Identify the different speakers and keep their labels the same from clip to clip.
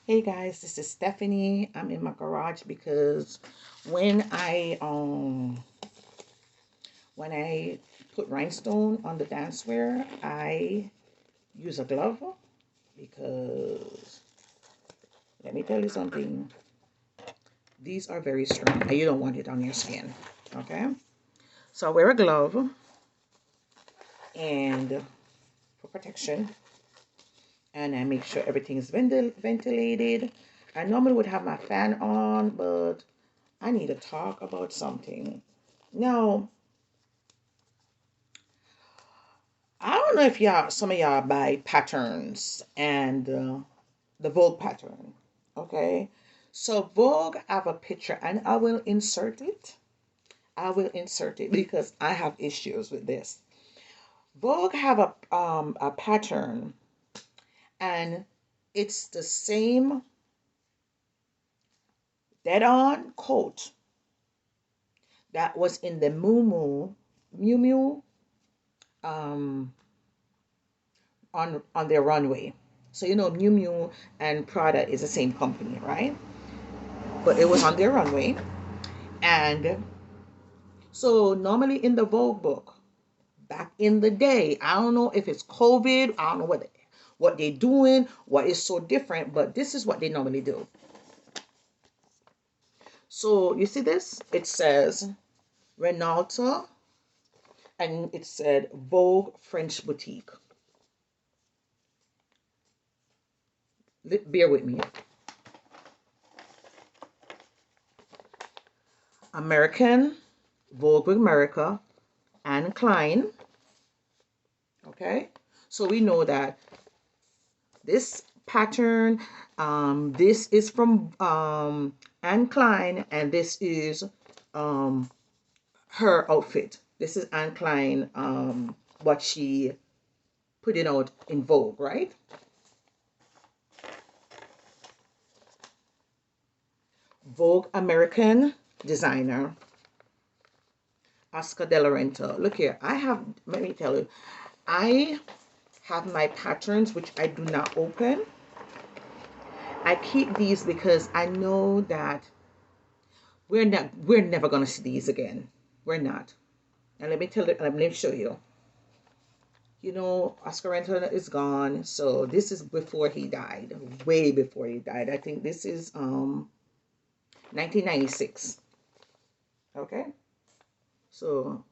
Speaker 1: Hey guys, this is Stephanie. I'm in my garage because when I um when I put rhinestone on the dancewear, I use a glove because let me tell you something. These are very strong and you don't want it on your skin. Okay? So I wear a glove and for protection, and I make sure everything is ventilated. I normally would have my fan on, but I need to talk about something. Now, I don't know if some of y'all buy patterns and the Vogue pattern. Okay. So Vogue have a picture and I will insert it. I will insert it because I have issues with this. Vogue have a pattern and it's the same dead on coat that was in the Miu Miu um on their runway. So you know Miu Miu and Prada is the same company, right? But it was on their runway. And so normally in the Vogue book, back in the day, I don't know if it's COVID, I don't know what they're doing, what is so different, but this is what they normally do. So you see this? It says Renata and it said Vogue French Boutique. Bear with me. American, Vogue America, and Klein. Okay, so we know that this pattern, this is from Anne Klein, and this is um, her outfit. This is Anne Klein, what she put it out in Vogue, right? Vogue American designer, Oscar De La Renta. Look here, let me tell you, I have my patterns, which I do not open. I keep these because I know that we're never gonna see these again. We're not. And let me show you. You know, Oscar Renton is gone, so this is before he died, way before he died. I think this is 1996. Okay, so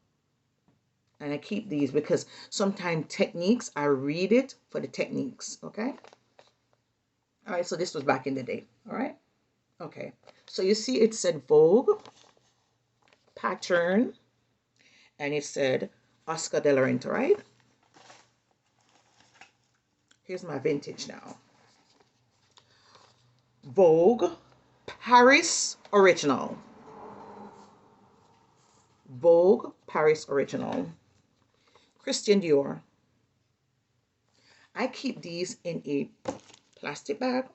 Speaker 1: and I keep these because sometimes techniques I read it for the techniques. Okay, all right. So this was back in the day. All right. Okay. So you see, it said Vogue Pattern, and it said Oscar De La Renta, right? Here's my vintage now. Vogue Paris Original. Vogue Paris Original. Christian Dior. I keep these in a plastic bag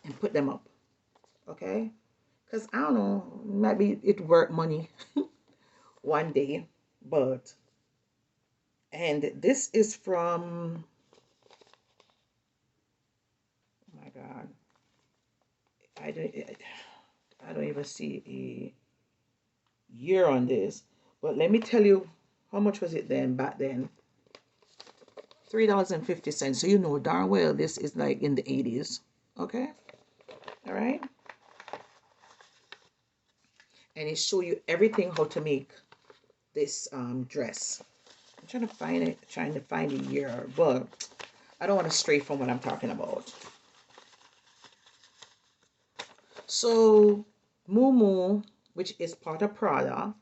Speaker 1: and put them up. Okay? Because I don't know, maybe it worth money one day. But, and this is from, oh my God, I don't, I don't even see a year on this. But let me tell you, how much was it then, back then? $3.50. So you know darn well this is like in the 80s. Okay? All right? And it show you everything how to make this dress. I'm trying to find a year, but I don't want to stray from what I'm talking about. So Miu Miu, which is part of Prada,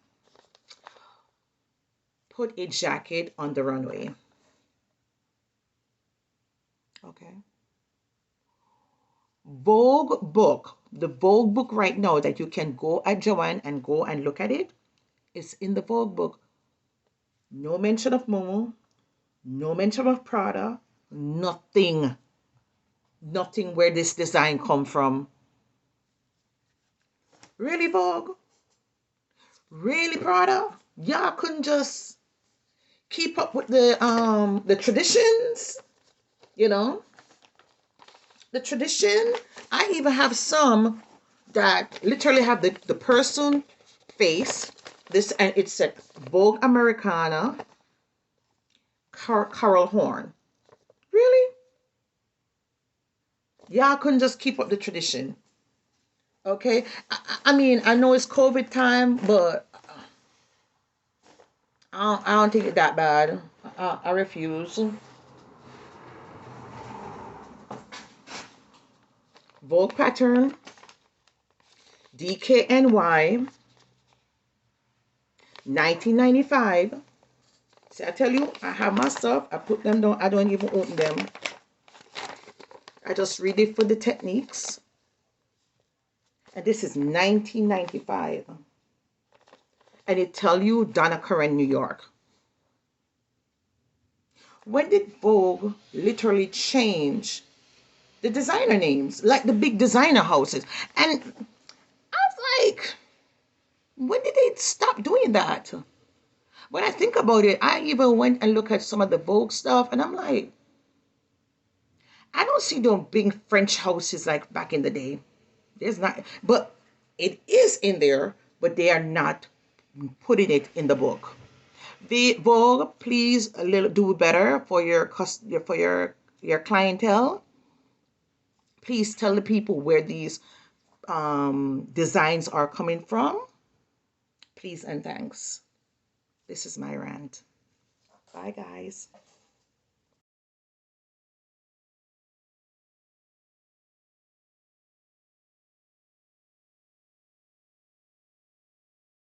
Speaker 1: put a jacket on the runway. Okay. Vogue book, the Vogue book right now that you can go at Joanne and go and look at it, is in the Vogue book. No mention of Momo, no mention of Prada, nothing. Nothing where this design come from. Really, Vogue? Really, Prada? Y'all couldn't just keep up with the traditions, you know? the tradition. I even have some that literally have the person face. This, and it said Vogue Americana Coral Horn. Really? Y'all couldn't just keep up the tradition. Okay? I mean, I know it's COVID time, but I don't think it's that bad. I refuse. Vogue Pattern, DKNY, 1995. See, I tell you, I have my stuff. I put them down. I don't even open them. I just read it for the techniques. And this is 1995. And it tell you Donna Karan, New York. When did Vogue literally change the designer names, like the big designer houses? And I was like, when did they stop doing that? When I think about it, I even went and looked at some of the Vogue stuff, and I'm like, I don't see those big French houses like back in the day. There's not, but it is in there, but they are not putting it in the book. The Vogue, please a little do better for your clientele. Please tell the people where these designs are coming from. Please and thanks. This is my rant. Bye, guys.